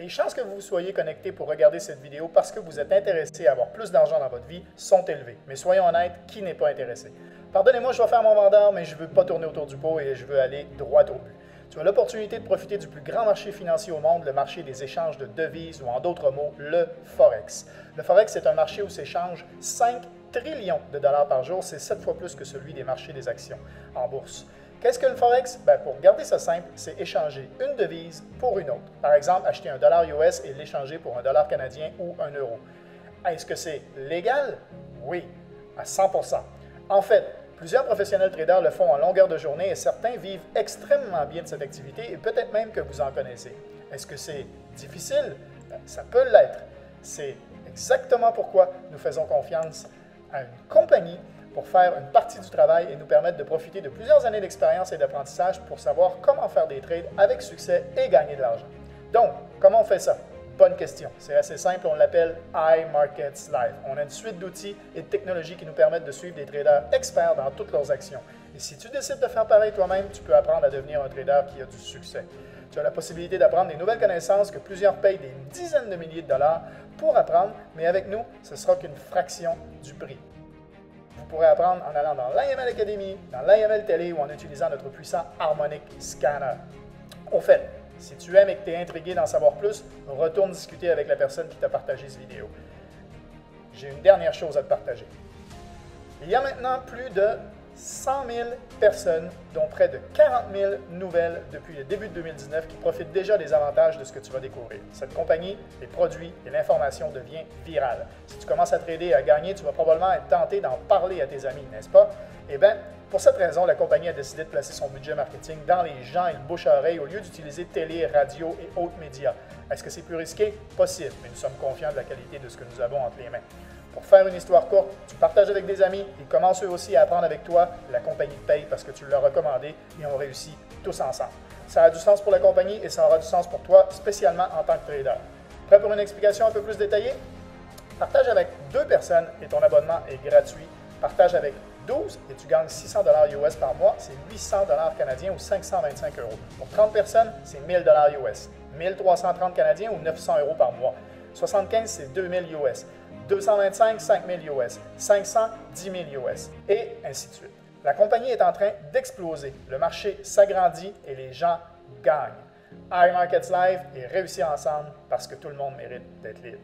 les chances que vous soyez connecté pour regarder cette vidéo parce que vous êtes intéressé à avoir plus d'argent dans votre vie sont élevées. Mais soyons honnêtes, qui n'est pas intéressé? Pardonnez-moi, je vais faire mon vendeur, mais je ne veux pas tourner autour du pot et je veux aller droit au but. Tu as l'opportunité de profiter du plus grand marché financier au monde, le marché des échanges de devises ou en d'autres mots, le Forex. Le Forex, c'est un marché où s'échangent 5 trillions de dollars par jour. C'est 7 fois plus que celui des marchés des actions en bourse. Qu'est-ce que le Forex? Pour garder ça simple, c'est échanger une devise pour une autre. Par exemple, acheter un dollar US et l'échanger pour un dollar canadien ou un euro. Est-ce que c'est légal? Oui, à 100%. En fait, plusieurs professionnels traders le font en longueur de journée et certains vivent extrêmement bien de cette activité et peut-être même que vous en connaissez. Est-ce que c'est difficile? Ça peut l'être. C'est exactement pourquoi nous faisons confiance à une compagnie pour faire une partie du travail et nous permettre de profiter de plusieurs années d'expérience et d'apprentissage pour savoir comment faire des trades avec succès et gagner de l'argent. Donc, comment on fait ça? Bonne question. C'est assez simple, on l'appelle iMarkets Live. On a une suite d'outils et de technologies qui nous permettent de suivre des traders experts dans toutes leurs actions. Et si tu décides de faire pareil toi-même, tu peux apprendre à devenir un trader qui a du succès. Tu as la possibilité d'apprendre des nouvelles connaissances que plusieurs payent des dizaines de milliers de dollars pour apprendre, mais avec nous, ce ne sera qu'une fraction du prix. Vous pourrez apprendre en allant dans l'IML Academy, dans l'IML Télé ou en utilisant notre puissant Harmonic Scanner. Au fait, si tu aimes et que tu es intrigué d'en savoir plus, retourne discuter avec la personne qui t'a partagé cette vidéo. J'ai une dernière chose à te partager. Il y a maintenant plus de 100 000 personnes, dont près de 40 000 nouvelles depuis le début de 2019 qui profitent déjà des avantages de ce que tu vas découvrir. Cette compagnie, les produits et l'information devient virale. Si tu commences à trader et à gagner, tu vas probablement être tenté d'en parler à tes amis, n'est-ce pas? Eh bien, pour cette raison, la compagnie a décidé de placer son budget marketing dans les gens et le bouche-à-oreille au lieu d'utiliser télé, radio et autres médias. Est-ce que c'est plus risqué? Possible, mais nous sommes confiants de la qualité de ce que nous avons entre les mains. Pour faire une histoire courte, tu partages avec des amis, ils commencent eux aussi à apprendre avec toi, la compagnie te paye parce que tu l'as recommandé et on réussit tous ensemble. Ça a du sens pour la compagnie et ça aura du sens pour toi, spécialement en tant que trader. Prêt pour une explication un peu plus détaillée? Partage avec 2 personnes et ton abonnement est gratuit. Partage avec 12 et tu gagnes 600 $ US par mois, c'est 800 $ canadiens ou 525 €. Pour 30 personnes, c'est 1000 $ US, 1330 canadiens ou 900 € par mois. 75, c'est 2000 US. 225, 5000 US, 500, 10 000 US, et ainsi de suite. La compagnie est en train d'exploser. Le marché s'agrandit et les gens gagnent. iMarkets Live et réussir ensemble parce que tout le monde mérite d'être libre.